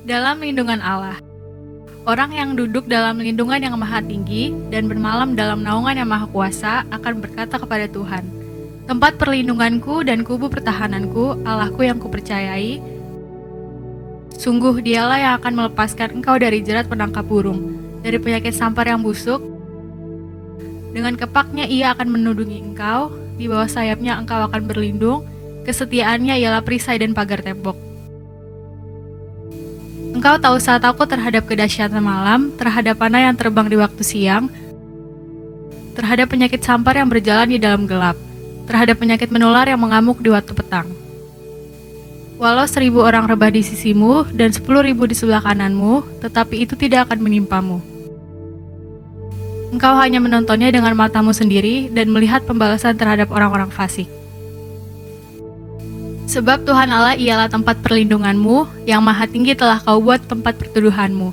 Dalam lindungan Allah. Orang yang duduk dalam lindungan yang maha tinggi dan bermalam dalam naungan yang maha kuasa akan berkata kepada Tuhan, tempat perlindunganku dan kubu pertahananku, Allahku yang kupercayai, sungguh dialah yang akan melepaskan engkau dari jerat penangkap burung, dari penyakit sampar yang busuk. Dengan kepaknya ia akan menudungi engkau, di bawah sayapnya engkau akan berlindung, kesetiaannya ialah perisai dan pagar tembok. Engkau tahu saat aku terhadap kedahsyatan malam, terhadap panah yang terbang di waktu siang, terhadap penyakit sampar yang berjalan di dalam gelap, terhadap penyakit menular yang mengamuk di waktu petang. Walau 1.000 orang rebah di sisimu dan 10.000 di sebelah kananmu, tetapi itu tidak akan menimpamu. Engkau hanya menontonnya dengan matamu sendiri dan melihat pembalasan terhadap orang-orang fasik. Sebab Tuhan Allah ialah tempat perlindunganmu, yang maha tinggi telah kau buat tempat perteduhanmu.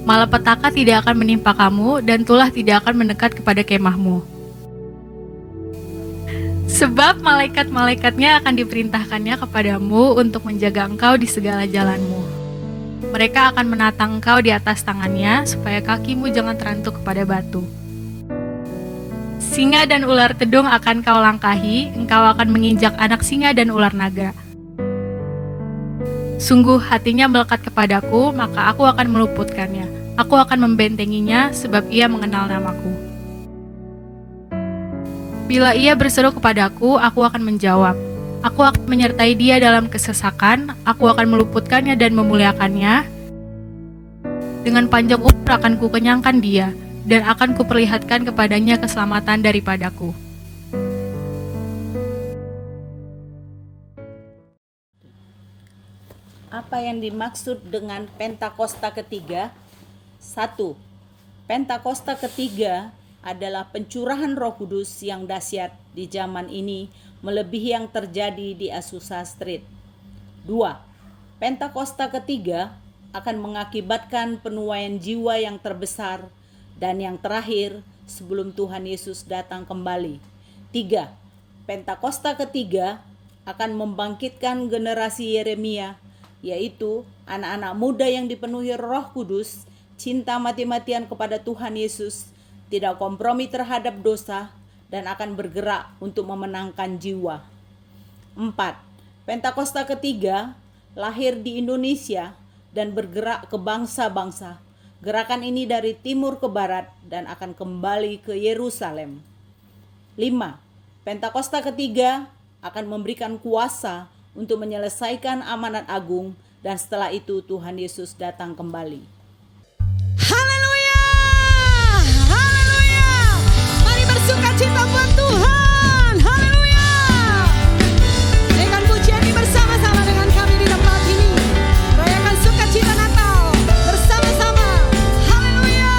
Malapetaka tidak akan menimpa kamu, dan tulah tidak akan mendekat kepada kemahmu. Sebab malaikat-malaikatnya akan diperintahkannya kepadamu untuk menjaga engkau di segala jalanmu. Mereka akan menatang engkau di atas tangannya, supaya kakimu jangan terantuk kepada batu. Singa dan ular tedung akan kau langkahi, engkau akan menginjak anak singa dan ular naga. Sungguh hatinya melekat kepadaku, maka aku akan meluputkannya. Aku akan membentenginya, sebab ia mengenal namaku. Bila ia berseru kepadaku, aku akan menjawab. Aku akan menyertai dia dalam kesesakan, aku akan meluputkannya dan memuliakannya. Dengan panjang umur akan kukenyangkan dia, dan akan kuperlihatkan kepadanya keselamatan daripadaku. Apa yang dimaksud dengan Pentakosta ketiga? 1. Pentakosta ketiga adalah pencurahan Roh Kudus yang dahsyat di zaman ini, melebihi yang terjadi di Azusa Street. 2. Pentakosta ketiga akan mengakibatkan penuaian jiwa yang terbesar dan yang terakhir sebelum Tuhan Yesus datang kembali. 3. Pentakosta ketiga akan membangkitkan generasi Yeremia, yaitu anak-anak muda yang dipenuhi Roh Kudus, cinta mati-matian kepada Tuhan Yesus, tidak kompromi terhadap dosa, dan akan bergerak untuk memenangkan jiwa. 4. Pentakosta ketiga lahir di Indonesia dan bergerak ke bangsa-bangsa. Gerakan ini dari timur ke barat dan akan kembali ke Yerusalem. 5. Pentakosta ketiga akan memberikan kuasa untuk menyelesaikan amanat agung, dan setelah itu Tuhan Yesus datang kembali. Haleluya! Haleluya! Mari bersukacita buat Tuhan. Haleluya! Dengan pujian ini bersama-sama dengan kami di tempat ini, rayakan sukacita Natal bersama-sama. Haleluya!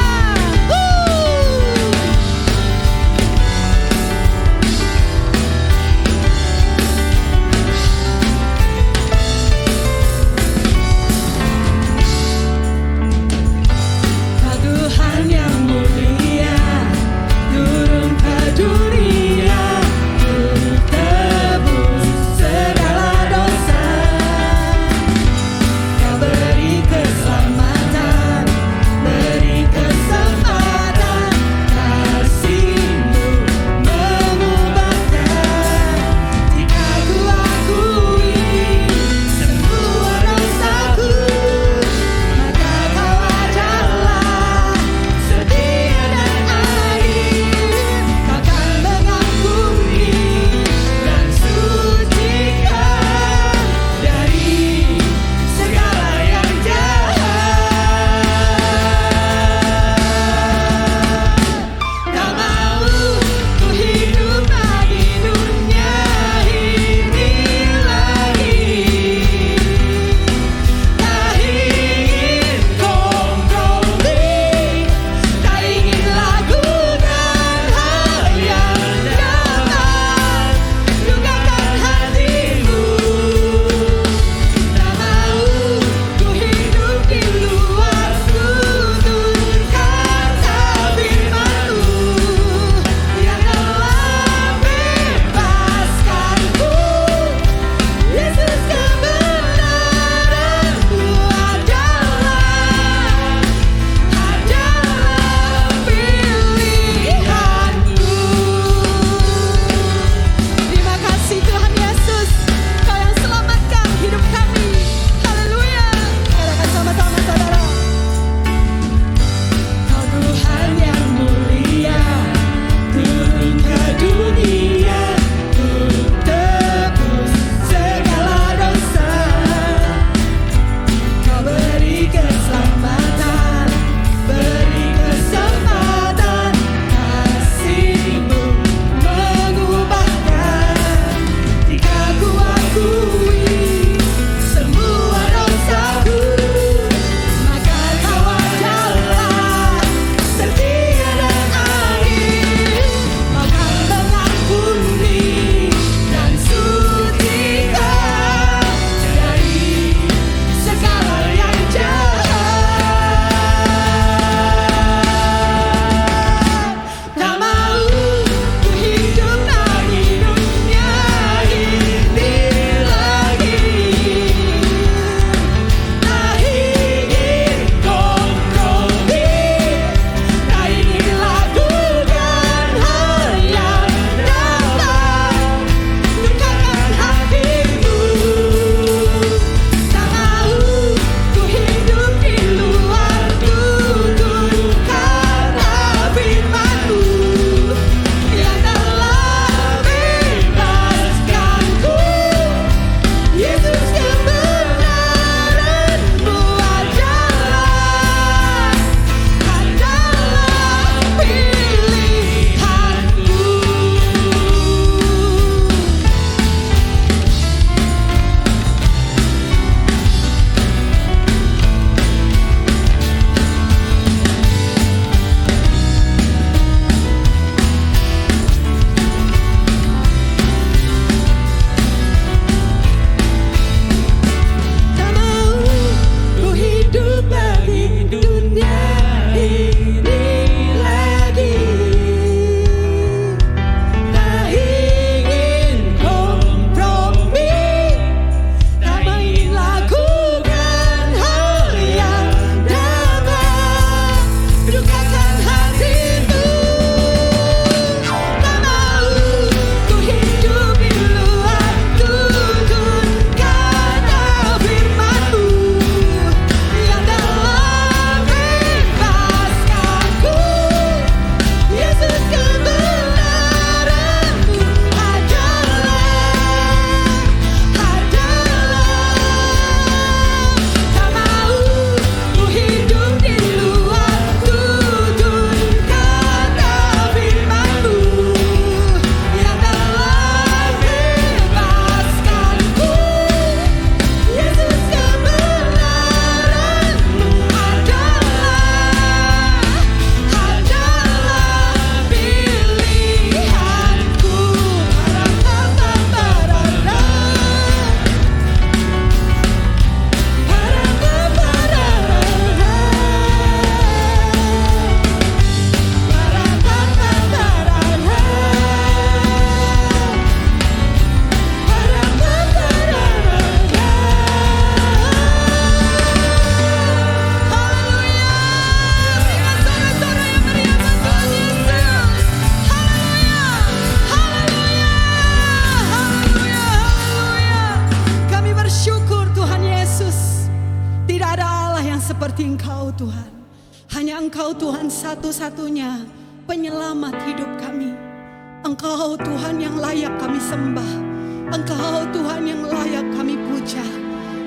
Tuhan. Hanya Engkau Tuhan satu-satunya penyelamat hidup kami. Engkau Tuhan yang layak kami sembah. Engkau Tuhan yang layak kami puja.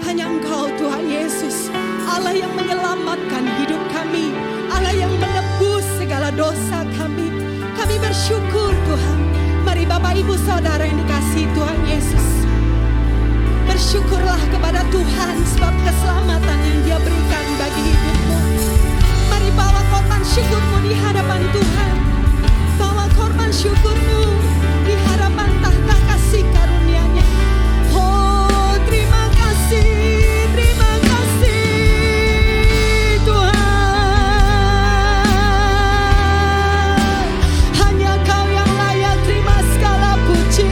Hanya Engkau Tuhan Yesus, Allah yang menyelamatkan hidup kami, Allah yang menebus segala dosa kami. Kami bersyukur Tuhan. Mari Bapak Ibu Saudara yang dikasihi Tuhan Yesus, bersyukurlah kepada Tuhan sebab keselamatan yang Dia berikan bagi hidupmu. Mari bawa korban syukurmu di hadapan Tuhan. Bawa korban syukurmu di hadapan tahta kasih karunia-Nya. Oh, terima kasih Tuhan. Hanya Kau yang layak terima segala puji.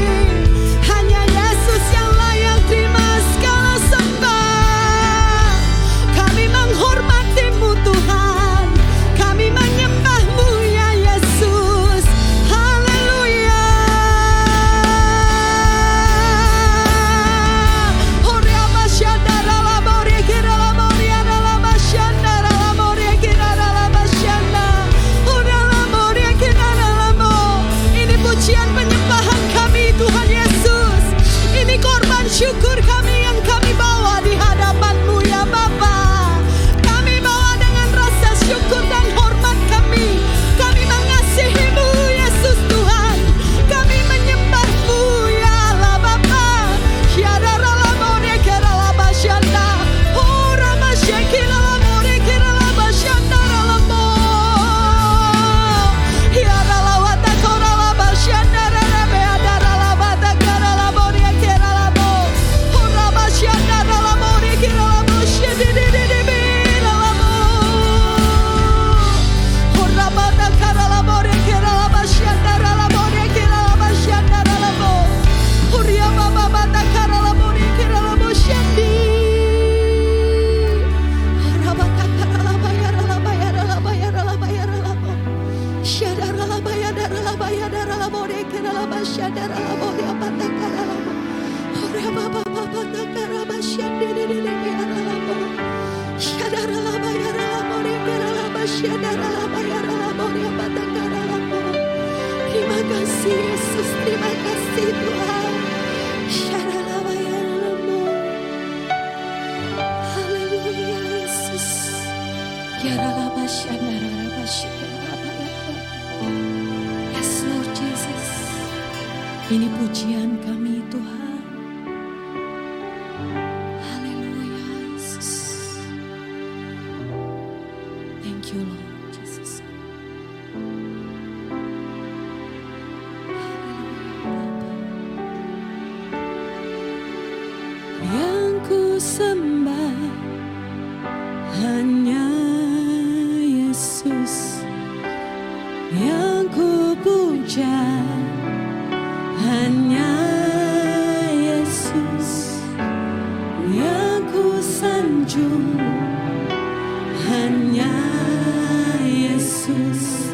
Hanya Yesus yang layak terima segala sembah. Kami menghormati-Mu Tuhan. Kami menyembah-Mu ya Yesus. Haleluya. Horia basyandara labori kira labori adalah basyandara labori kira adalah basyanda. Horia labori kira adalah. Ini pujian penyembahan kami Tuhan Yesus. Ini korban syukur kami yang kami bawa di hadapan-Mu ya Bapa. Kami bawa dengan rasa syukur dan hormat kami. Kami mengasihi-Mu Yesus Tuhan. Kami menyembah-Mu ya Allah Bapa. Syadara lamore kera labasyanda. Oh ramasyekila lamore kera labasyandara lamo. Hiara lawata kora labasyandara rabeadara labata kara lamore kera lamo. Oh ramasyandara lamore kera lamo syedidididibira lamo. Oh rabata kara lamore kera labasyandara lamore kera labasyandara lamo. Oh riababa bata kara lamore kera lamo syedi. Rabata kara labayara labayara labayara labayara lamo. Syadara labayadara labayadara lamore kera labasyandara lamore abata kara lamo. Oh rababa bata kara basyedididibira lamo. Syadara labayara lamore kera labasyandara labayara lamore abata kara lamo. Terima kasih Yesus, terima kasih Tuhan. Syadara labayara lamo. Haleluya Yesus. Yara labasyandara labasyandara labayara. Yes Lord Jesus. Ini pujian kami Tuhan. Haleluya Yesus. Thank you Lord Jesus. Yang ku sembah hanya Yesus, yang ku puja hanya Yesus, yang ku sanjung hanya Yesus,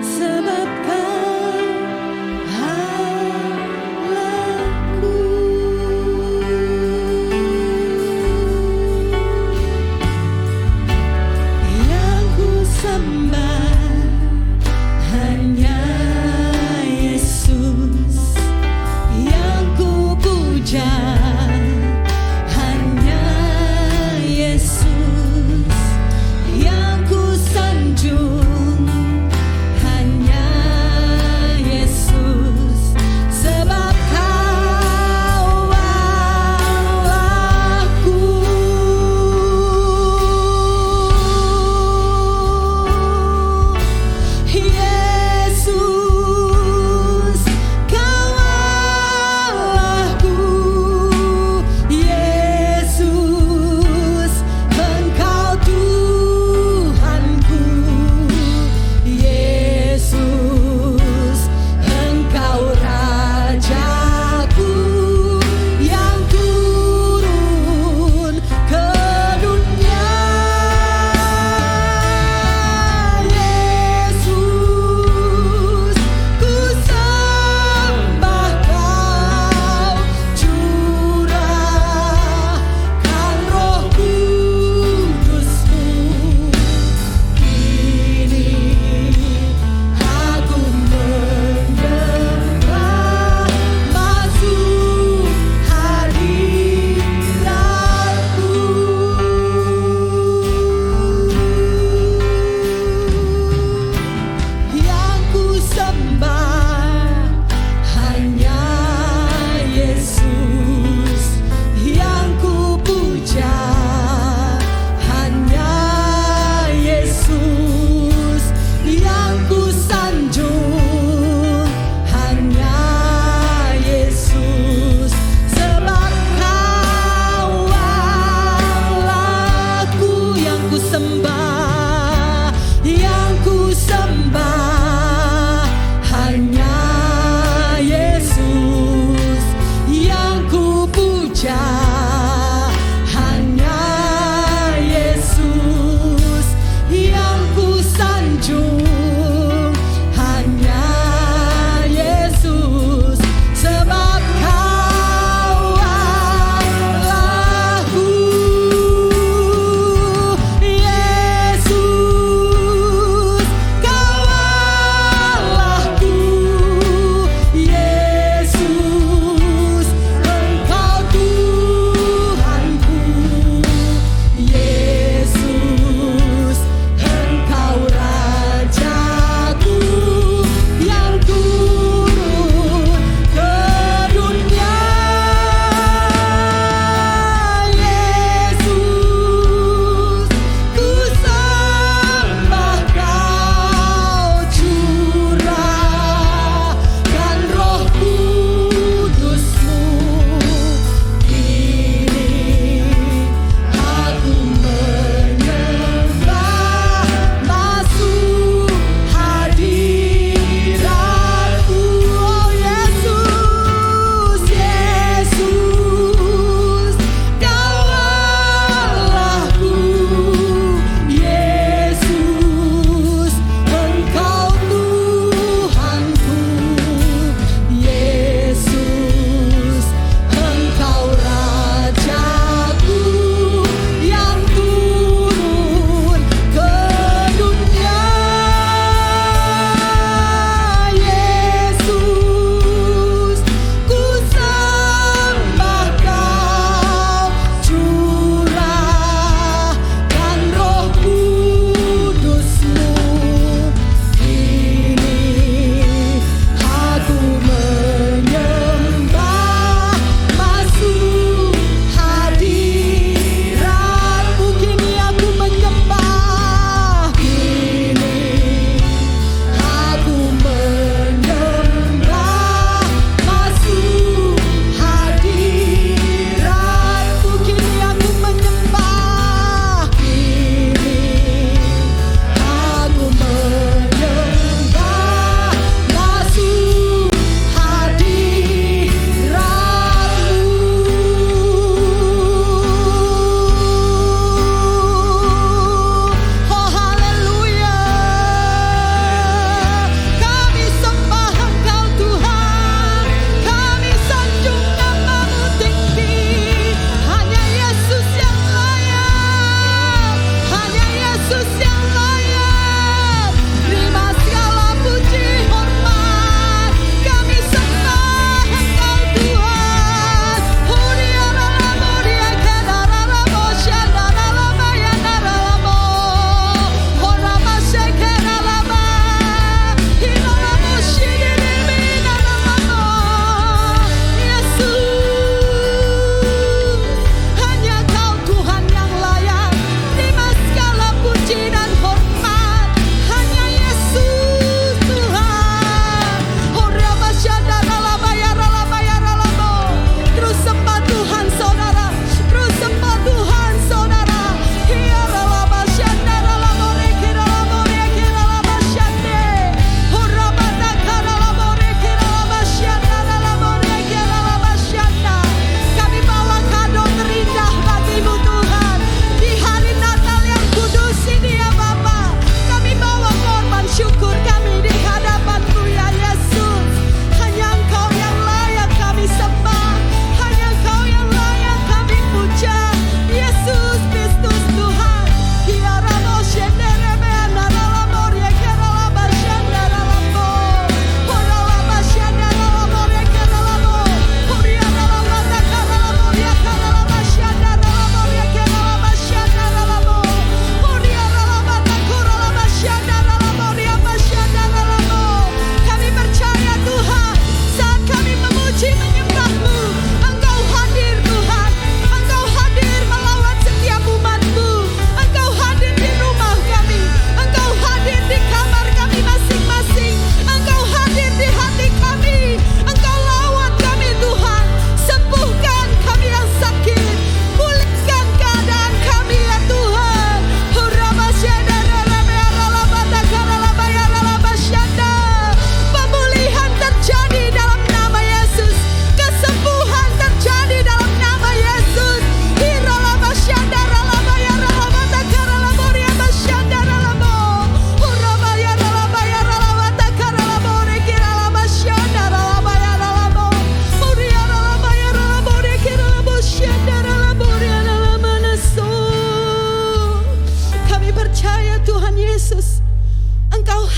sebab Kau Allahku. Yang ku sembah hanya Yesus, yang ku puja hanya Yesus.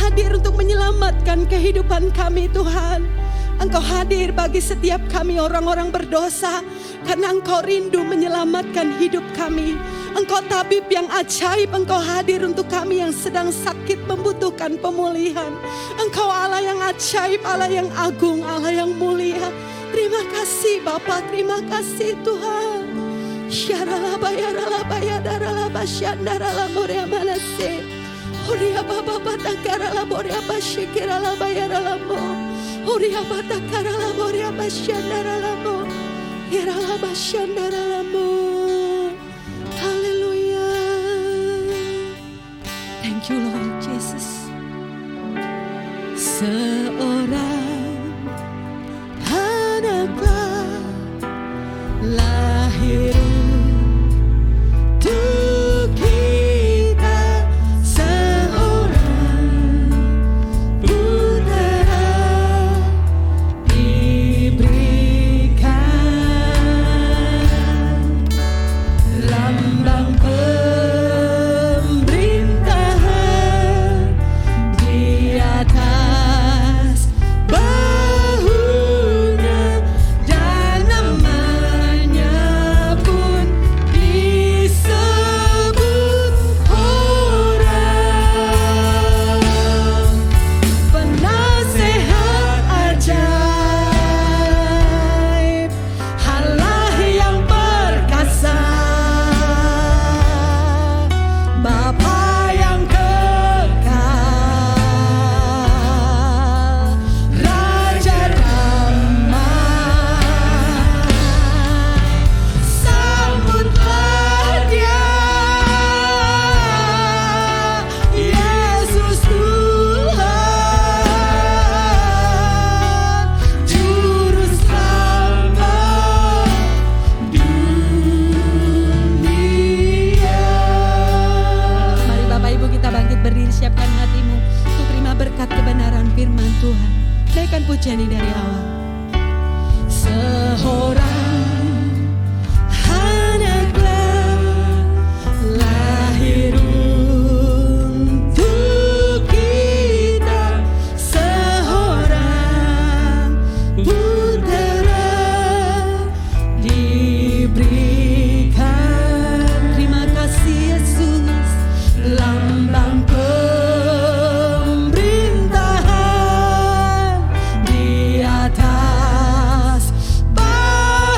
hadir untuk menyelamatkan kehidupan kami Tuhan. Engkau hadir bagi setiap kami orang-orang berdosa, karena Engkau rindu menyelamatkan hidup kami. Engkau tabib yang ajaib, Engkau hadir untuk kami yang sedang sakit membutuhkan pemulihan. Engkau Allah yang ajaib, Allah yang agung, Allah yang mulia. Terima kasih Bapa, terima kasih Tuhan. Syaralaba yaralaba yadaralaba syandarala moria manase. Horia baba batakarala moria bashikiralaba yaralamo. Horia batakara lamoria bashandara lamo, irala bashandara lamo. Hallelujah. Thank you Lord Jesus. Seorang anaklah lahir untuk kita, seorang putera lambang pemerintahan di atas bahunya, dan namanya pun disebut orang penasehat ajaib, Allah yang perkasa, Bapa yang kekal, Raja damai. Sambutlah Dia, Yesus Tuhan, Juru Selamat dunia. Mari Bapak Ibu kita bangkit berdiri, siapkan hatimu untuk terima berkat kebenaran firman Tuhan. Naikkan pujian ini dari awal. Seorang anaklah lahir untuk kita, seorang putera diberikan. Terima kasih Yesus, lambang pemerintahan di atas bahunya,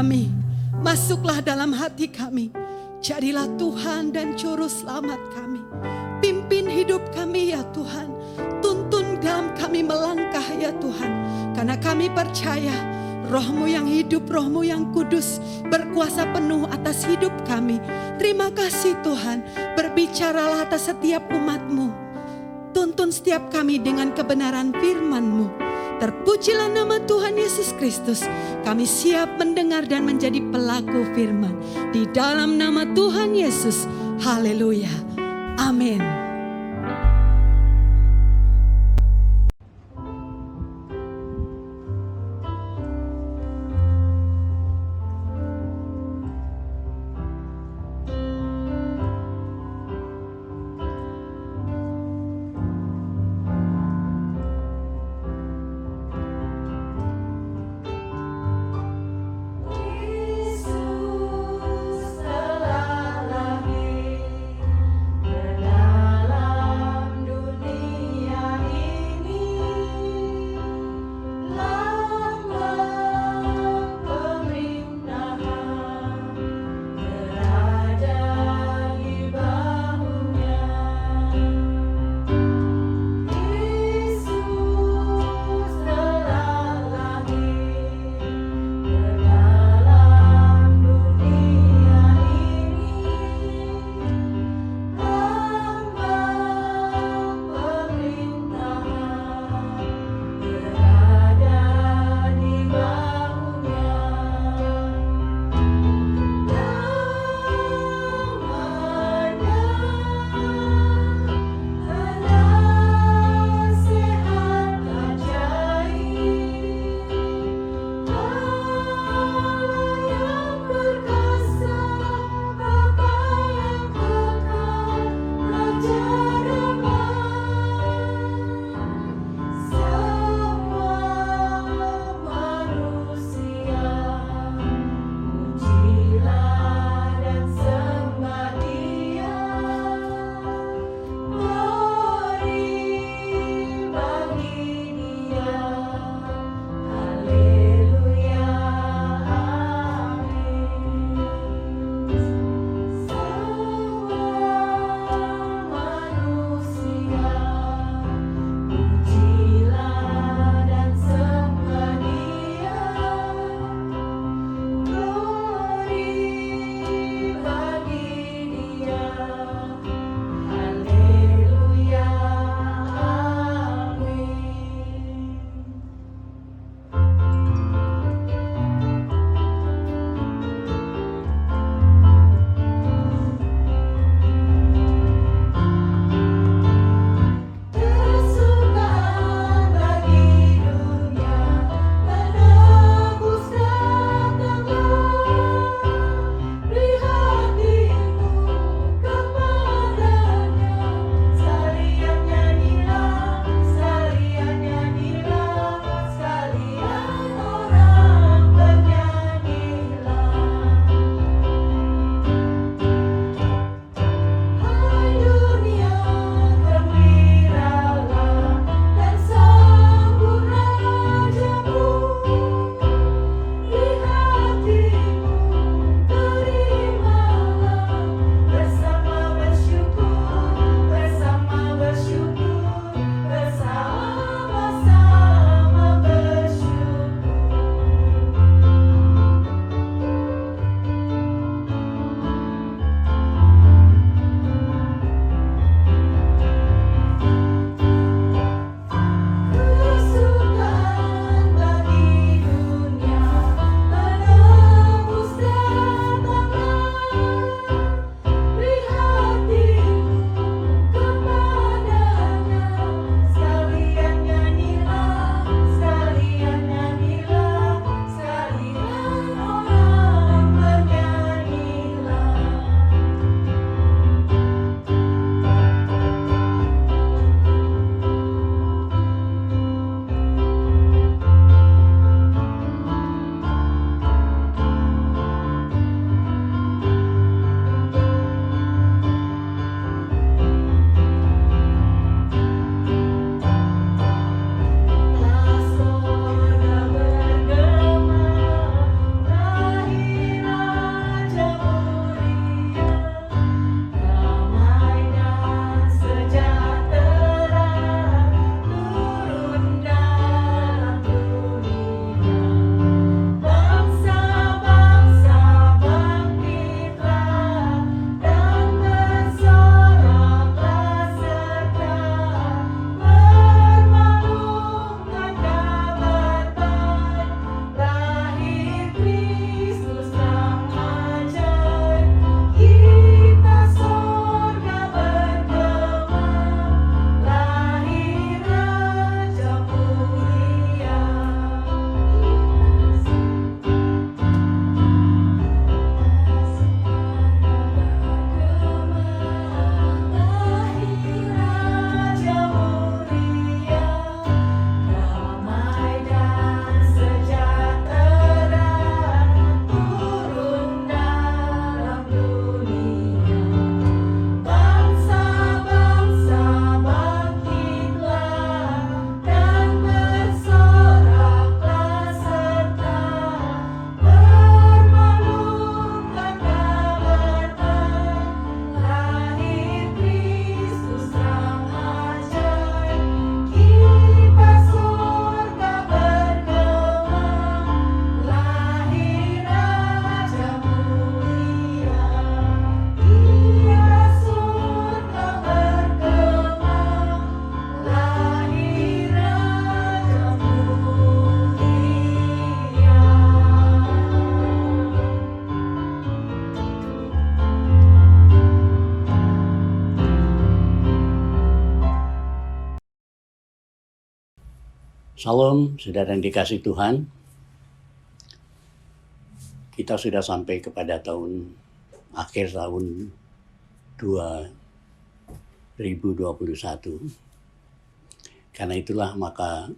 kami, masuklah dalam hati kami. Jadilah Tuhan dan Juru Selamat kami. Pimpin hidup kami ya Tuhan. Tuntun dalam kami melangkah ya Tuhan. Karena kami percaya Roh-Mu yang hidup, Roh-Mu yang kudus berkuasa penuh atas hidup kami. Terima kasih Tuhan. Berbicaralah atas setiap umat-Mu. Tuntun setiap kami dengan kebenaran firman-Mu. Terpujilah nama Tuhan Yesus Kristus. Kami siap mendengar dan menjadi pelaku firman. Di dalam nama Tuhan Yesus. Haleluya. Amin. Yesus telah lahir, benar Salam, saudara yang dikasih Tuhan. Kita sudah sampai kepada akhir tahun 2021. Karena itulah maka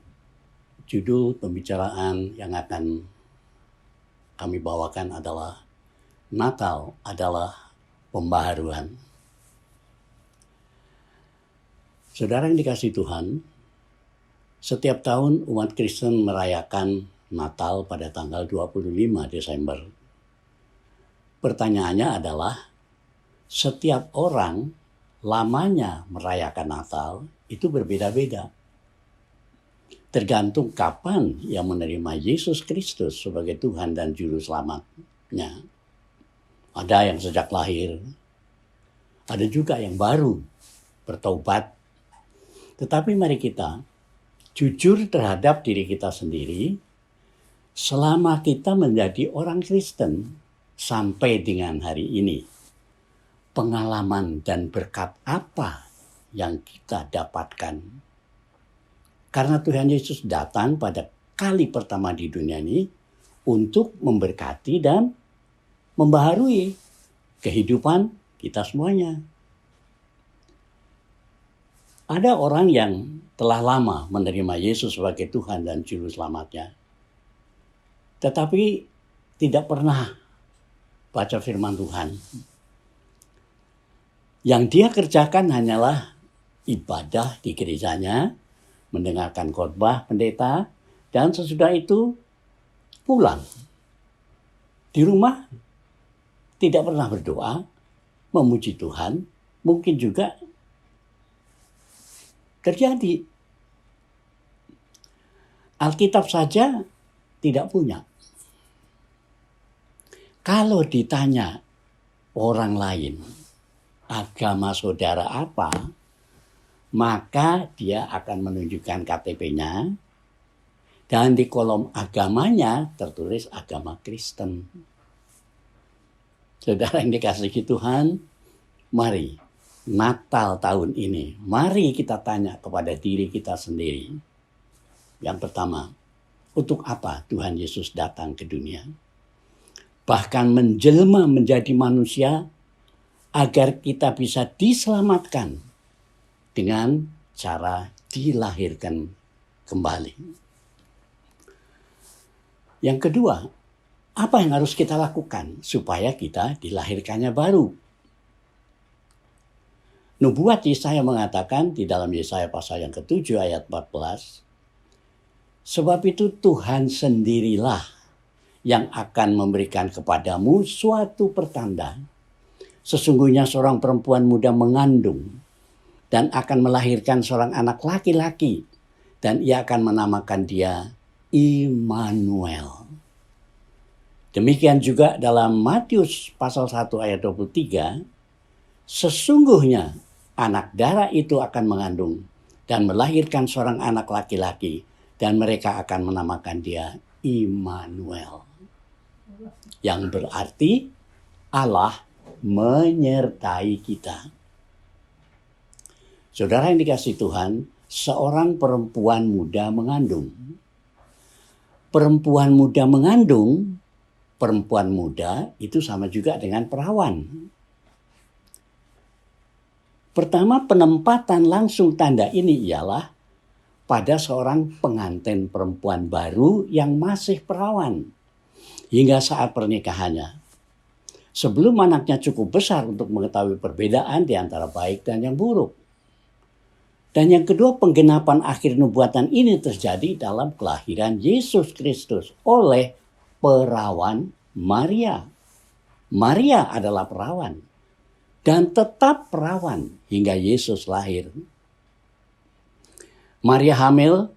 judul pembicaraan yang akan kami bawakan adalah Natal adalah pembaharuan. Saudara yang dikasih Tuhan, setiap tahun umat Kristen merayakan Natal pada tanggal 25 Desember. Pertanyaannya adalah, setiap orang lamanya merayakan Natal itu berbeda-beda. Tergantung kapan ia menerima Yesus Kristus sebagai Tuhan dan Juru Selamatnya. Ada yang sejak lahir, ada juga yang baru bertobat. Tetapi mari kita jujur terhadap diri kita sendiri, selama kita menjadi orang Kristen sampai dengan hari ini. Pengalaman dan berkat apa yang kita dapatkan? Karena Tuhan Yesus datang pada kali pertama di dunia ini untuk memberkati dan membaharui kehidupan kita semuanya. Ada orang yang telah lama menerima Yesus sebagai Tuhan dan Juru Selamatnya, tetapi tidak pernah baca firman Tuhan. Yang dia kerjakan hanyalah ibadah di gerejanya, mendengarkan khotbah pendeta, dan sesudah itu pulang. Di rumah tidak pernah berdoa, memuji Tuhan, mungkin juga terjadi. Alkitab saja tidak punya. Kalau ditanya orang lain, agama saudara apa, maka dia akan menunjukkan KTP-nya, dan di kolom agamanya tertulis agama Kristen. Saudara yang dikasihi Tuhan, mari Natal tahun ini, mari kita tanya kepada diri kita sendiri. Yang pertama, untuk apa Tuhan Yesus datang ke dunia? Bahkan menjelma menjadi manusia agar kita bisa diselamatkan dengan cara dilahirkan kembali. Yang kedua, apa yang harus kita lakukan supaya kita dilahirkannya baru? Nubuat Yesaya mengatakan di dalam Yesaya pasal yang ke-7 ayat 14, sebab itu Tuhan sendirilah yang akan memberikan kepadamu suatu pertanda. Sesungguhnya seorang perempuan muda mengandung dan akan melahirkan seorang anak laki-laki, dan ia akan menamakan dia Immanuel. Demikian juga dalam Matius pasal 1 ayat 23, sesungguhnya anak darah itu akan mengandung dan melahirkan seorang anak laki-laki, dan mereka akan menamakan dia Immanuel. Yang berarti Allah menyertai kita. Saudara yang dikasihi Tuhan, seorang perempuan muda mengandung. Perempuan muda mengandung, perempuan muda itu sama juga dengan perawan. Pertama, penempatan langsung tanda ini ialah pada seorang pengantin perempuan baru yang masih perawan hingga saat pernikahannya. Sebelum anaknya cukup besar untuk mengetahui perbedaan di antara baik dan yang buruk. Dan yang kedua, penggenapan akhir nubuatan ini terjadi dalam kelahiran Yesus Kristus oleh perawan Maria. Maria adalah perawan dan tetap perawan hingga Yesus lahir. Maria hamil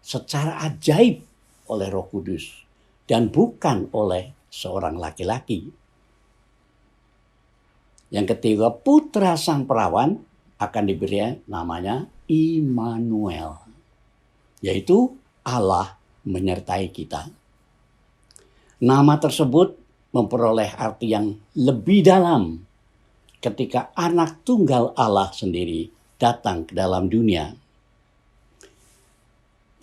secara ajaib oleh Roh Kudus dan bukan oleh seorang laki-laki. Yang ketiga, putra sang perawan akan diberi namanya Immanuel, yaitu Allah menyertai kita. Nama tersebut memperoleh arti yang lebih dalam ketika anak tunggal Allah sendiri datang ke dalam dunia.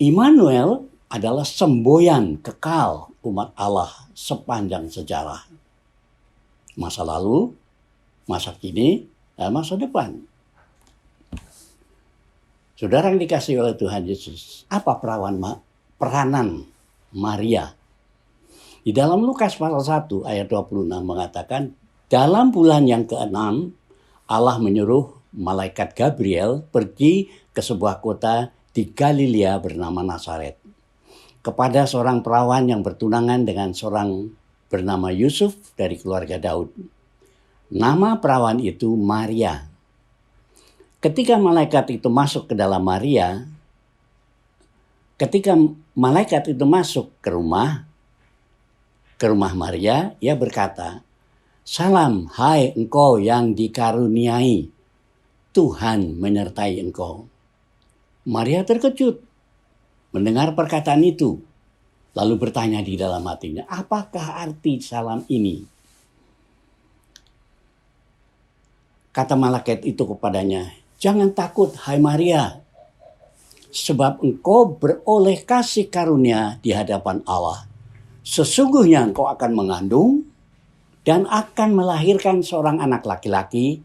Immanuel adalah semboyan kekal umat Allah sepanjang sejarah. Masa lalu, masa kini, dan masa depan. Saudara yang dikasihi oleh Tuhan Yesus, apa peranan Maria? Di dalam Lukas pasal 1 ayat 26 mengatakan, dalam bulan yang ke-6, Allah menyuruh malaikat Gabriel pergi ke sebuah kota di Galilea bernama Nazaret, kepada seorang perawan yang bertunangan dengan seorang bernama Yusuf dari keluarga Daud. Nama perawan itu Maria. Ketika malaikat itu masuk ke dalam Maria, ketika malaikat itu masuk ke rumah Maria, ia berkata, "Salam, hai engkau yang dikaruniai, Tuhan menyertai engkau." Maria terkejut mendengar perkataan itu, lalu bertanya di dalam hatinya, apakah arti salam ini? Kata malaikat itu kepadanya, "Jangan takut, hai Maria, sebab engkau beroleh kasih karunia di hadapan Allah. Sesungguhnya engkau akan mengandung dan akan melahirkan seorang anak laki-laki,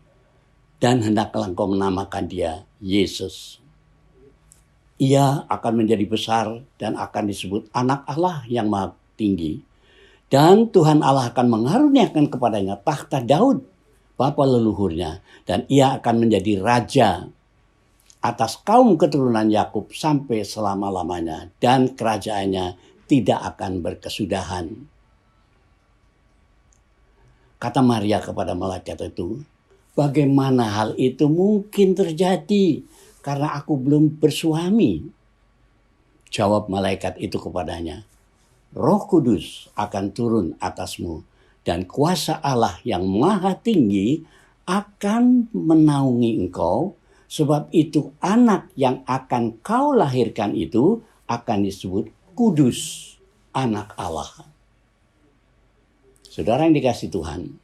dan hendaklah engkau menamakan dia Yesus. Ia akan menjadi besar dan akan disebut anak Allah yang maha tinggi. Dan Tuhan Allah akan mengaruniakan kepadanya takhta Daud, bapa leluhurnya. Dan ia akan menjadi raja atas kaum keturunan Yakub sampai selama-lamanya. Dan kerajaannya tidak akan berkesudahan." Kata Maria kepada malaikat itu, "Bagaimana hal itu mungkin terjadi? Karena aku belum bersuami." Jawab malaikat itu kepadanya, "Roh Kudus akan turun atasmu, dan kuasa Allah yang maha tinggi akan menaungi engkau. Sebab itu anak yang akan kau lahirkan itu akan disebut Kudus, anak Allah." Saudara yang dikasihi Tuhan,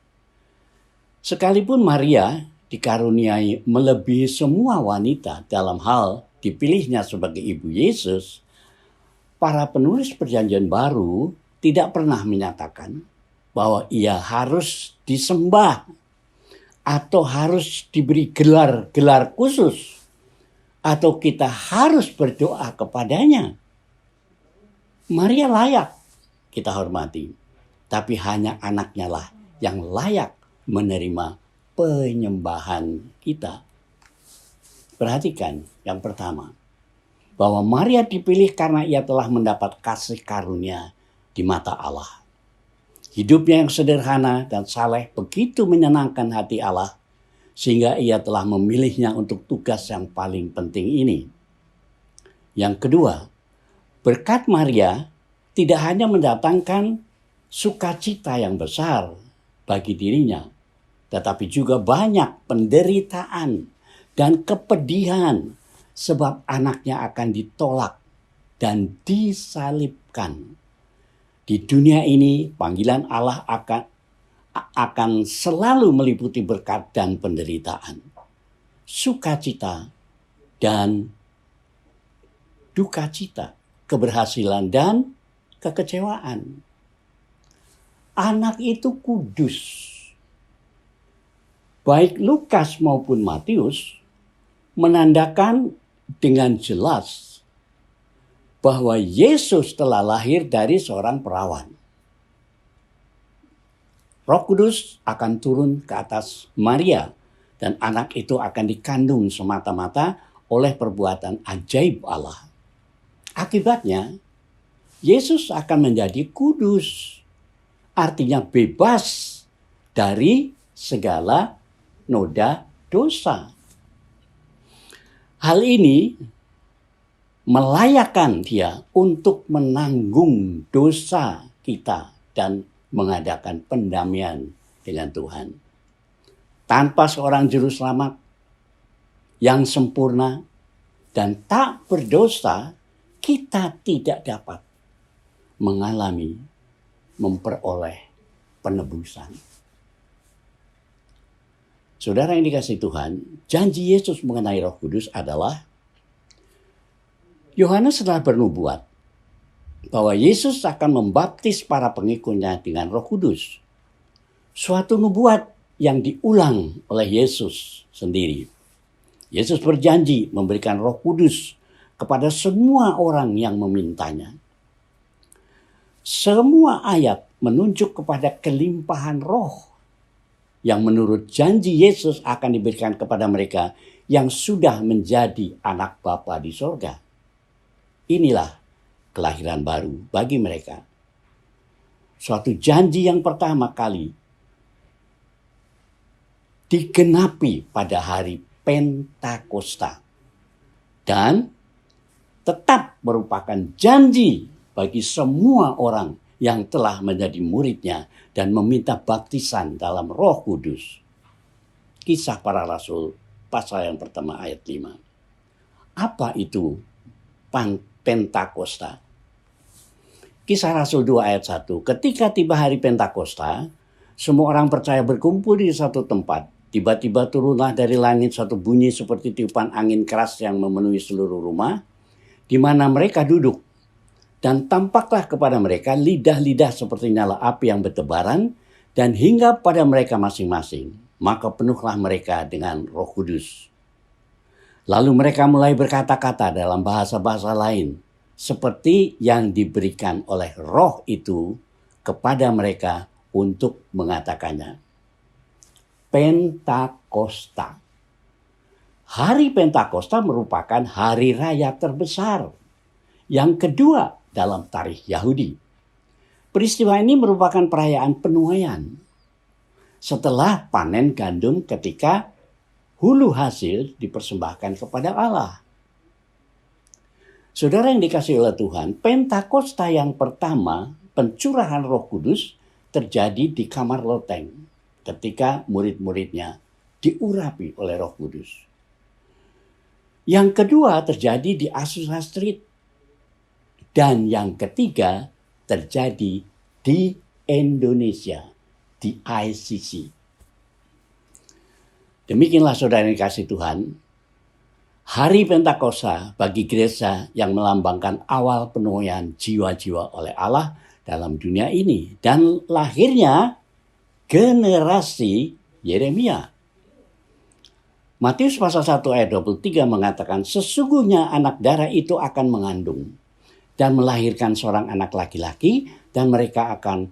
sekalipun Maria dikaruniai melebihi semua wanita dalam hal dipilihnya sebagai ibu Yesus, para penulis Perjanjian Baru tidak pernah menyatakan bahwa ia harus disembah atau harus diberi gelar-gelar khusus atau kita harus berdoa kepadanya. Maria layak kita hormati, tapi hanya anaknya lah yang layak menerima penyembahan kita. Perhatikan yang pertama, bahwa Maria dipilih karena ia telah mendapat kasih karunia di mata Allah. Hidupnya yang sederhana dan saleh begitu menyenangkan hati Allah, sehingga ia telah memilihnya untuk tugas yang paling penting ini. Yang kedua, berkat Maria tidak hanya mendatangkan sukacita yang besar bagi dirinya, tetapi juga banyak penderitaan dan kepedihan sebab anaknya akan ditolak dan disalibkan. Di dunia ini panggilan Allah akan selalu meliputi berkat dan penderitaan, sukacita dan duka cita, keberhasilan dan kekecewaan. Anak itu kudus. Baik Lukas maupun Matius menandakan dengan jelas bahwa Yesus telah lahir dari seorang perawan. Roh Kudus akan turun ke atas Maria dan anak itu akan dikandung semata-mata oleh perbuatan ajaib Allah. Akibatnya, Yesus akan menjadi kudus, artinya bebas dari segala noda dosa. Hal ini melayakkan dia untuk menanggung dosa kita dan mengadakan pendamaian dengan Tuhan. Tanpa seorang juru selamat yang sempurna dan tak berdosa, kita tidak dapat memperoleh penebusan. Saudara yang dikasihi Tuhan, janji Yesus mengenai Roh Kudus adalah Yohanes telah bernubuat bahwa Yesus akan membaptis para pengikutnya dengan Roh Kudus. Suatu nubuat yang diulang oleh Yesus sendiri. Yesus berjanji memberikan Roh Kudus kepada semua orang yang memintanya. Semua ayat menunjuk kepada kelimpahan Roh yang menurut janji Yesus akan diberikan kepada mereka yang sudah menjadi anak Bapa di sorga. Inilah kelahiran baru bagi mereka. Suatu janji yang pertama kali digenapi pada hari Pentakosta. Dan tetap merupakan janji bagi semua orang yang telah menjadi muridnya dan meminta baptisan dalam Roh Kudus. Kisah Para Rasul pasal yang pertama ayat 5. Apa itu Pentakosta? Kisah Rasul 2 ayat 1. Ketika tiba hari Pentakosta, semua orang percaya berkumpul di satu tempat. Tiba-tiba turunlah dari langit satu bunyi seperti tiupan angin keras yang memenuhi seluruh rumah, di mana mereka duduk. Dan tampaklah kepada mereka lidah-lidah seperti nyala api yang bertebaran, dan hingga pada mereka masing-masing. Maka penuhlah mereka dengan Roh Kudus. Lalu mereka mulai berkata-kata dalam bahasa-bahasa lain, seperti yang diberikan oleh Roh itu kepada mereka untuk mengatakannya. Pentakosta. Hari Pentakosta merupakan hari raya terbesar yang kedua dalam tarikh Yahudi. Peristiwa ini merupakan perayaan penuaian setelah panen gandum ketika hulu hasil dipersembahkan kepada Allah. Saudara yang dikasihi oleh Tuhan, Pentakosta yang pertama, pencurahan Roh Kudus terjadi di kamar loteng ketika murid-muridnya diurapi oleh Roh Kudus. Yang kedua terjadi di Azusa Street. Dan yang ketiga terjadi di Indonesia, di ICC. Demikianlah saudara yang dikasihi Tuhan, hari Pentakosta bagi gereja yang melambangkan awal penuaian jiwa-jiwa oleh Allah dalam dunia ini. Dan lahirnya generasi Yeremia. Matius pasal 1 ayat 23 mengatakan, sesungguhnya anak darah itu akan mengandung dan melahirkan seorang anak laki-laki, dan mereka akan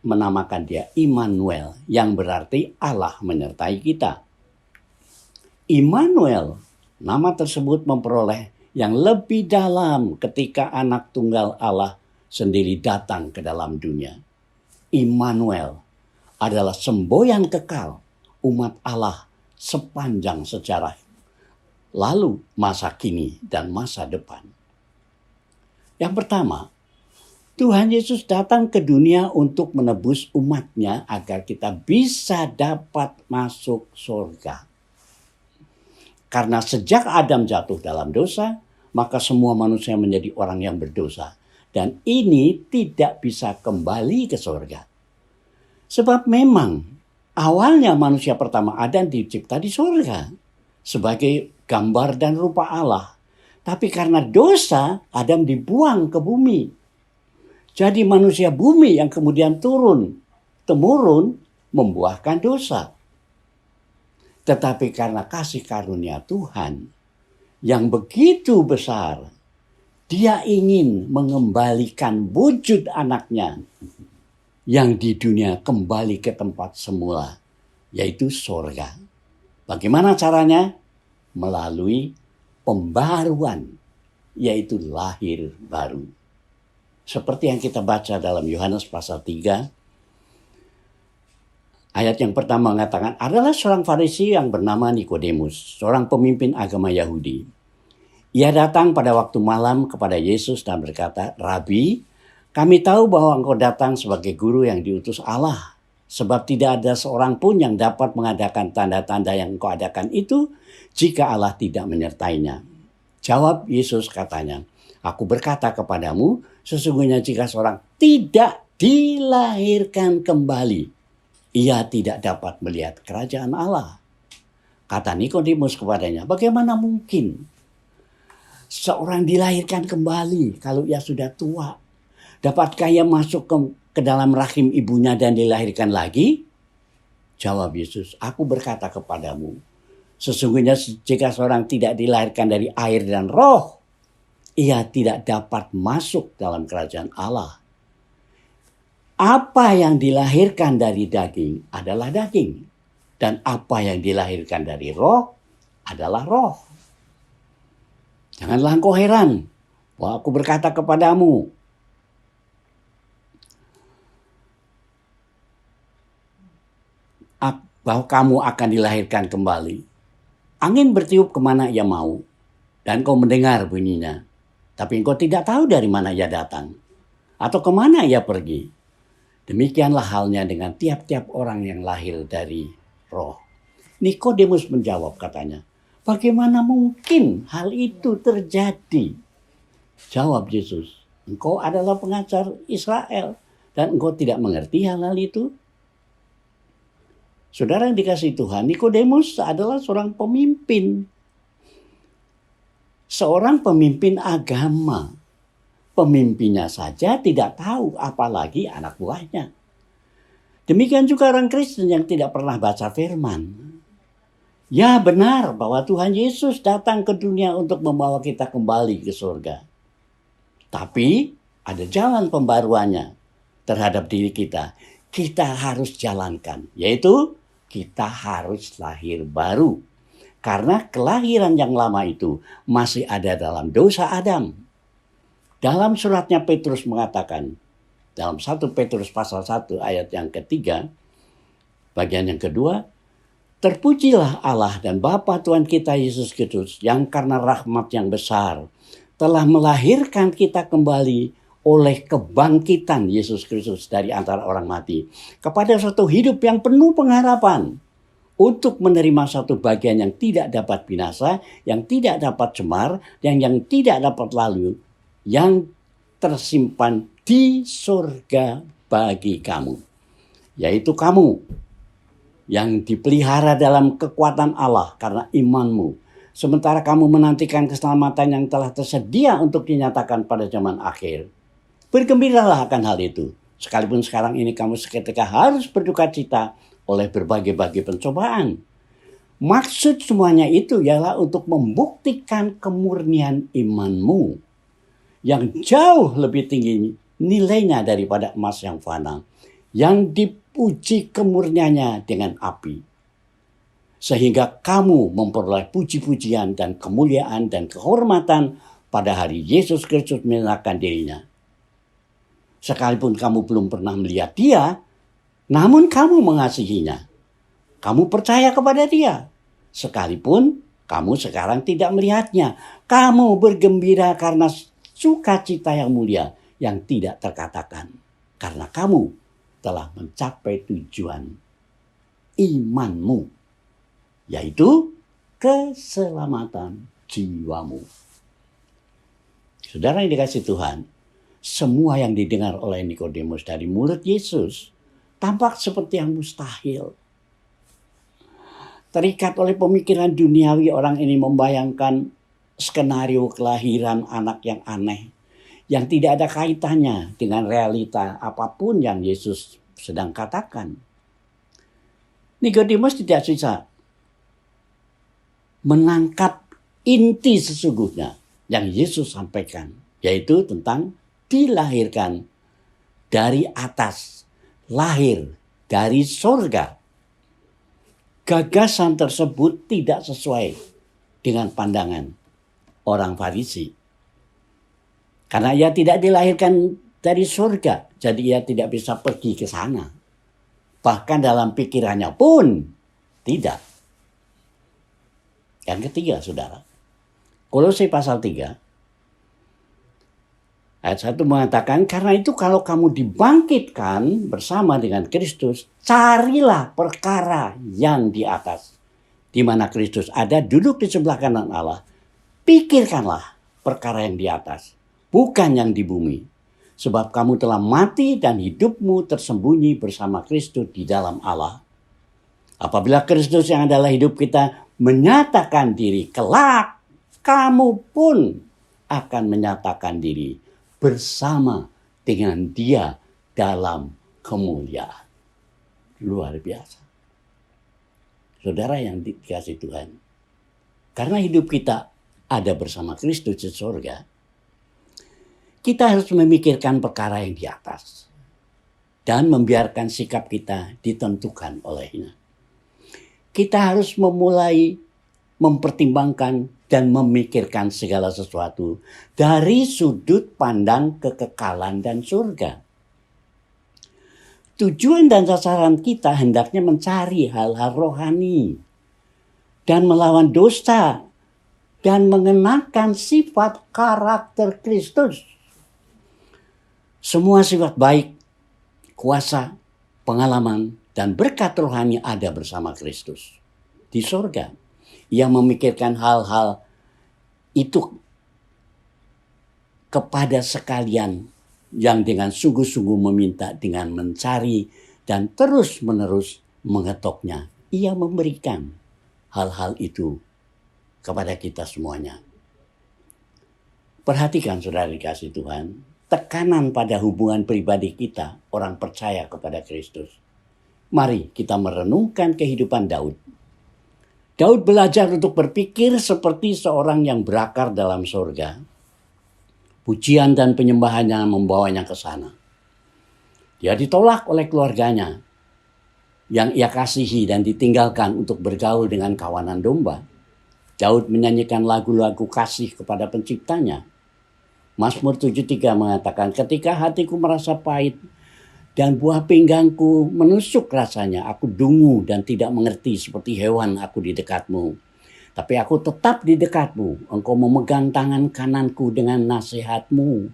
menamakan dia Immanuel, yang berarti Allah menyertai kita. Immanuel, nama tersebut memperoleh yang lebih dalam ketika anak tunggal Allah sendiri datang ke dalam dunia. Immanuel adalah semboyan kekal umat Allah sepanjang sejarah, lalu masa kini dan masa depan. Yang pertama, Tuhan Yesus datang ke dunia untuk menebus umatnya agar kita bisa dapat masuk surga. Karena sejak Adam jatuh dalam dosa, maka semua manusia menjadi orang yang berdosa. Dan ini tidak bisa kembali ke surga. Sebab memang awalnya manusia pertama Adam dicipta di surga sebagai gambar dan rupa Allah. Tapi karena dosa, Adam dibuang ke bumi. Jadi manusia bumi yang kemudian temurun membuahkan dosa. Tetapi karena kasih karunia Tuhan yang begitu besar, Dia ingin mengembalikan wujud anaknya yang di dunia kembali ke tempat semula, yaitu surga. Bagaimana caranya? Melalui pembaruan, yaitu lahir baru. Seperti yang kita baca dalam Yohanes pasal 3, ayat yang pertama mengatakan, adalah seorang Farisi yang bernama Nikodemus, seorang pemimpin agama Yahudi. Ia datang pada waktu malam kepada Yesus dan berkata, Rabi, kami tahu bahwa engkau datang sebagai guru yang diutus Allah, sebab tidak ada seorang pun yang dapat mengadakan tanda-tanda yang engkau adakan itu jika Allah tidak menyertainya. Jawab Yesus katanya, aku berkata kepadamu, sesungguhnya jika seorang tidak dilahirkan kembali, ia tidak dapat melihat kerajaan Allah. Kata Nikodemus kepadanya, bagaimana mungkin seorang dilahirkan kembali kalau ia sudah tua? Dapatkah ia masuk ke dalam rahim ibunya dan dilahirkan lagi? Jawab Yesus, aku berkata kepadamu, sesungguhnya jika seorang tidak dilahirkan dari air dan roh, ia tidak dapat masuk dalam kerajaan Allah. Apa yang dilahirkan dari daging adalah daging. Dan apa yang dilahirkan dari roh adalah roh. Janganlah engkau heran bahwa aku berkata kepadamu, bahwa kamu akan dilahirkan kembali. Angin bertiup kemana ia mau, dan kau mendengar bunyinya. Tapi engkau tidak tahu dari mana ia datang, atau kemana ia pergi. Demikianlah halnya dengan tiap-tiap orang yang lahir dari roh. Nikodemus menjawab katanya, bagaimana mungkin hal itu terjadi? Jawab Yesus, engkau adalah pengajar Israel dan engkau tidak mengerti hal-hal itu? Saudara yang dikasihi Tuhan, Nikodemus adalah seorang pemimpin. Seorang pemimpin agama. Pemimpinnya saja tidak tahu, apalagi anak buahnya. Demikian juga orang Kristen yang tidak pernah baca firman. Ya benar bahwa Tuhan Yesus datang ke dunia untuk membawa kita kembali ke surga. Tapi ada jalan pembaruannya terhadap diri kita. Kita harus jalankan, yaitu kita harus lahir baru. Karena kelahiran yang lama itu masih ada dalam dosa Adam. Dalam suratnya Petrus mengatakan, dalam 1 Petrus pasal 1 ayat yang ketiga, bagian yang kedua, terpujilah Allah dan Bapa Tuhan kita Yesus Kristus yang karena rahmat yang besar telah melahirkan kita kembali oleh kebangkitan Yesus Kristus dari antara orang mati kepada suatu hidup yang penuh pengharapan untuk menerima satu bagian yang tidak dapat binasa, yang tidak dapat cemar, yang tidak dapat lalu, yang tersimpan di surga bagi kamu. Yaitu kamu yang dipelihara dalam kekuatan Allah karena imanmu. Sementara kamu menantikan keselamatan yang telah tersedia untuk dinyatakan pada zaman akhir. Bergembiralah akan hal itu. Sekalipun sekarang ini kamu seketika harus berduka cita oleh berbagai-bagai pencobaan. Maksud semuanya itu ialah untuk membuktikan kemurnian imanmu yang jauh lebih tinggi nilainya daripada emas yang fana, yang dipuji kemurniannya dengan api. Sehingga kamu memperoleh puji-pujian dan kemuliaan dan kehormatan pada hari Yesus Kristus menyerahkan dirinya. Sekalipun kamu belum pernah melihat dia, namun kamu mengasihinya. Kamu percaya kepada dia. Sekalipun kamu sekarang tidak melihatnya, kamu bergembira karena sukacita yang mulia yang tidak terkatakan. Karena kamu telah mencapai tujuan imanmu, yaitu keselamatan jiwamu. Saudara yang dikasihi Tuhan, semua yang didengar oleh Nikodemus dari mulut Yesus tampak seperti yang mustahil. Terikat oleh pemikiran duniawi, orang ini membayangkan skenario kelahiran anak yang aneh, yang tidak ada kaitannya dengan realita apapun yang Yesus sedang katakan. Nikodemus tidak bisa menangkap inti sesungguhnya yang Yesus sampaikan, yaitu tentang dilahirkan dari atas, lahir dari surga. Gagasan tersebut tidak sesuai dengan pandangan orang Farisi. Karena ia tidak dilahirkan dari surga, jadi ia tidak bisa pergi ke sana. Bahkan dalam pikirannya pun tidak. Yang ketiga, saudara. Kolose pasal 3. Ayat 1 mengatakan, karena itu kalau kamu dibangkitkan bersama dengan Kristus, carilah perkara yang di atas, di mana Kristus ada duduk di sebelah kanan Allah. Pikirkanlah perkara yang di atas, bukan yang di bumi. Sebab kamu telah mati dan hidupmu tersembunyi bersama Kristus di dalam Allah. Apabila Kristus yang adalah hidup kita menyatakan diri kelak, kamu pun akan menyatakan diri bersama dengan Dia dalam kemuliaan. Luar biasa. Saudara yang dikasihi Tuhan, karena hidup kita ada bersama Kristus di surga, kita harus memikirkan perkara yang di atas dan membiarkan sikap kita ditentukan olehnya. Kita harus memulai mempertimbangkan dan memikirkan segala sesuatu dari sudut pandang kekekalan dan surga. Tujuan dan sasaran kita hendaknya mencari hal-hal rohani dan melawan dosa dan mengenakan sifat karakter Kristus. Semua sifat baik, kuasa, pengalaman, dan berkat rohani ada bersama Kristus di surga. Ia memikirkan hal-hal itu kepada sekalian yang dengan sungguh-sungguh meminta, dengan mencari dan terus-menerus mengetoknya. Ia memberikan hal-hal itu kepada kita semuanya. Perhatikan saudara dikasih Tuhan, tekanan pada hubungan pribadi kita, orang percaya kepada Kristus. Mari kita merenungkan kehidupan Daud. Daud belajar untuk berpikir seperti seorang yang berakar dalam surga. Pujian dan penyembahannya membawanya ke sana. Dia ditolak oleh keluarganya yang ia kasihi dan ditinggalkan untuk bergaul dengan kawanan domba. Daud menyanyikan lagu-lagu kasih kepada penciptanya. Mazmur 73 mengatakan, ketika hatiku merasa pahit dan buah pinggangku menusuk rasanya, aku dungu dan tidak mengerti seperti hewan aku di dekatmu. Tapi aku tetap di dekatmu. Engkau memegang tangan kananku dengan nasihatmu.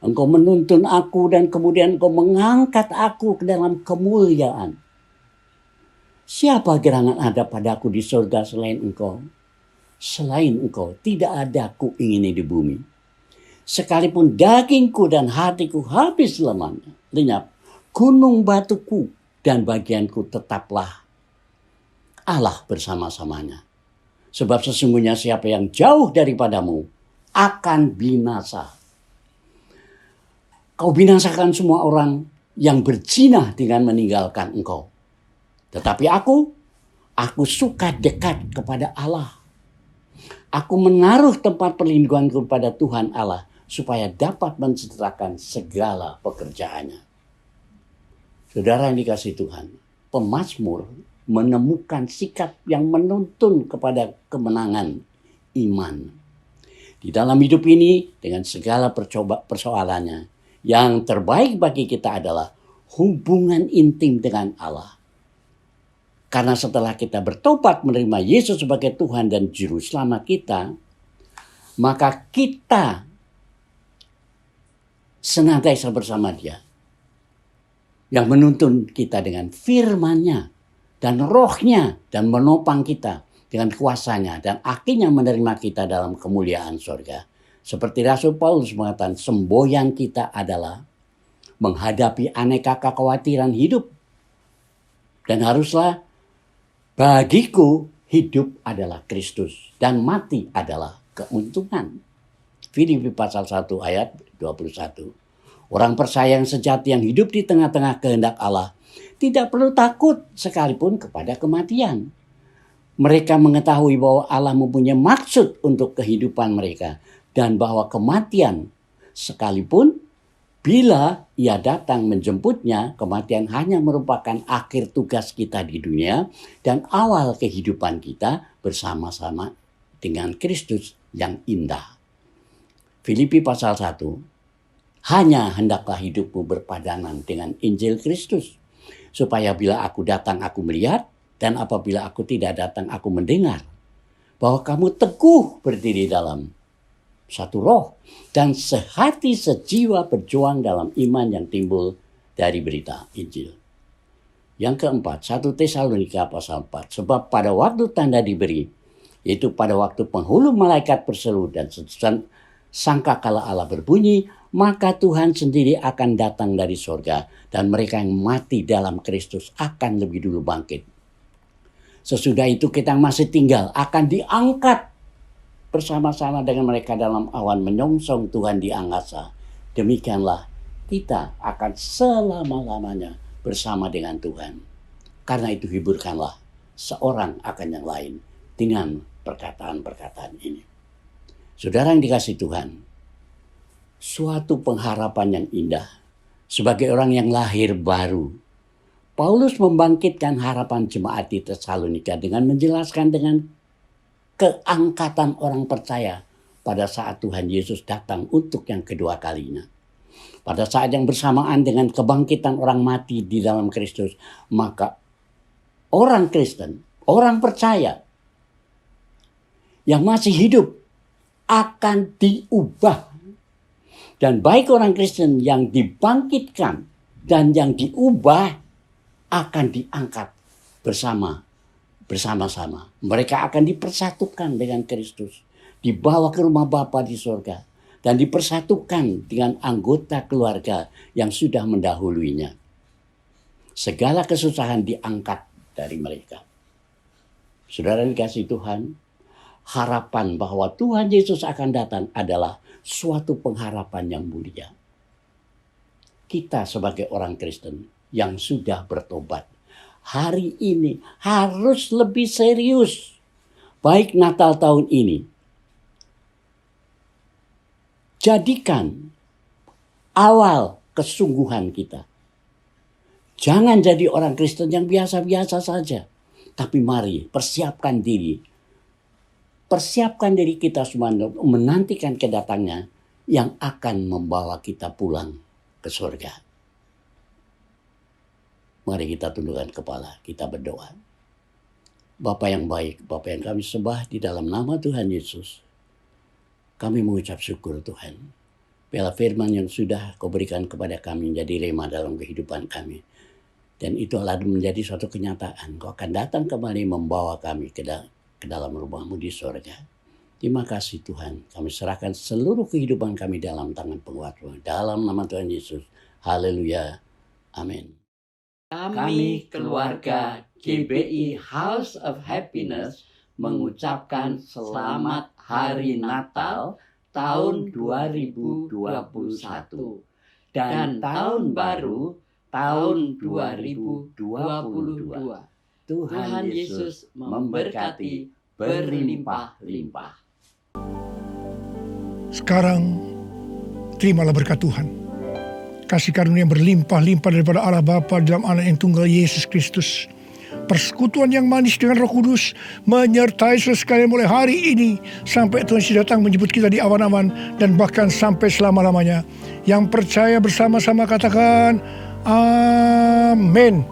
Engkau menuntun aku dan kemudian engkau mengangkat aku ke dalam kemuliaan. Siapa gerangan ada padaku di surga selain engkau? Selain engkau tidak ada aku ingini di bumi. Sekalipun dagingku dan hatiku habis lenyap, gunung batuku dan bagianku tetaplah Allah bersama-samanya. Sebab sesungguhnya siapa yang jauh daripadamu akan binasa. Kau binasakan semua orang yang berzina dengan meninggalkan engkau. Tetapi aku suka dekat kepada Allah. Aku menaruh tempat perlindunganku kepada Tuhan Allah supaya dapat menceritakan segala pekerjaannya. Saudara yang dikasihi Tuhan, pemazmur menemukan sikap yang menuntun kepada kemenangan iman. Di dalam hidup ini dengan segala persoalannya, yang terbaik bagi kita adalah hubungan intim dengan Allah. Karena setelah kita bertobat menerima Yesus sebagai Tuhan dan Juru Selamat kita, maka kita senantiasa bersama Dia yang menuntun kita dengan firman-Nya dan rohnya dan menopang kita dengan kuasanya dan akhirnya menerima kita dalam kemuliaan surga. Seperti Rasul Paulus mengatakan, semboyan kita adalah menghadapi aneka kekhawatiran hidup. Dan haruslah bagiku hidup adalah Kristus dan mati adalah keuntungan. Filipi pasal 1 ayat 21. Orang percaya yang sejati yang hidup di tengah-tengah kehendak Allah tidak perlu takut sekalipun kepada kematian. Mereka mengetahui bahwa Allah mempunyai maksud untuk kehidupan mereka. Dan bahwa kematian sekalipun bila ia datang menjemputnya, kematian hanya merupakan akhir tugas kita di dunia. Dan awal kehidupan kita bersama-sama dengan Kristus yang indah. Filipi pasal 1. Hanya hendaklah hidupmu berpadanan dengan Injil Kristus. Supaya bila aku datang aku melihat, dan apabila aku tidak datang aku mendengar. Bahwa kamu teguh berdiri dalam satu roh dan sehati sejiwa berjuang dalam iman yang timbul dari berita Injil. Yang keempat, 1 Tesalonika pasal 4. Sebab pada waktu tanda diberi, yaitu pada waktu penghulu malaikat berseru dan sangkakala Allah berbunyi, maka Tuhan sendiri akan datang dari surga dan mereka yang mati dalam Kristus akan lebih dulu bangkit. Sesudah itu kita yang masih tinggal akan diangkat bersama-sama dengan mereka dalam awan menyongsong Tuhan di angkasa, demikianlah kita akan selama-lamanya bersama dengan Tuhan. Karena itu hiburkanlah seorang akan yang lain dengan perkataan-perkataan ini. Saudara yang dikasihi Tuhan, suatu pengharapan yang indah sebagai orang yang lahir baru. Paulus membangkitkan harapan jemaat di Tesalonika dengan menjelaskan dengan keangkatan orang percaya pada saat Tuhan Yesus datang untuk yang kedua kalinya. Pada saat yang bersamaan dengan kebangkitan orang mati di dalam Kristus, maka orang Kristen, orang percaya yang masih hidup akan diubah. Dan baik orang Kristen yang dibangkitkan dan yang diubah akan diangkat bersama-sama. Mereka akan dipersatukan dengan Kristus, dibawa ke rumah Bapa di surga, dan dipersatukan dengan anggota keluarga yang sudah mendahuluinya. Segala kesusahan diangkat dari mereka. Saudara dikasihi Tuhan, harapan bahwa Tuhan Yesus akan datang adalah suatu pengharapan yang mulia. Kita sebagai orang Kristen yang sudah bertobat, hari ini harus lebih serius. Baik Natal tahun ini, jadikan awal kesungguhan kita. Jangan jadi orang Kristen yang biasa-biasa saja. Tapi mari persiapkan diri. Persiapkan diri kita semua menantikan kedatangannya yang akan membawa kita pulang ke surga. Mari kita tundukkan kepala, kita berdoa. Bapa yang baik, Bapa yang kami sembah di dalam nama Tuhan Yesus. Kami mengucap syukur Tuhan. Biarlah firman yang sudah Kau berikan kepada kami menjadi rema dalam kehidupan kami. Dan itu adalah menjadi suatu kenyataan. Kau akan datang kembali membawa kami ke dalam rumah-Mu di surga. Terima kasih Tuhan. Kami serahkan seluruh kehidupan kami dalam tangan penguat-Mu. Dalam nama Tuhan Yesus. Haleluya. Amin. Kami keluarga GBI House of Happiness mengucapkan selamat Hari Natal tahun 2021 dan tahun baru tahun 2022. Tuhan Yesus memberkati berlimpah-limpah. Sekarang terimalah berkat Tuhan. Kasih karunia yang berlimpah-limpah daripada Allah Bapa dalam Anak yang tunggal Yesus Kristus. Persekutuan yang manis dengan Roh Kudus menyertai sekalian mulai hari ini sampai Tuhan Yesus datang menjemput kita di awan-awan dan bahkan sampai selama-lamanya. Yang percaya bersama-sama katakan amin.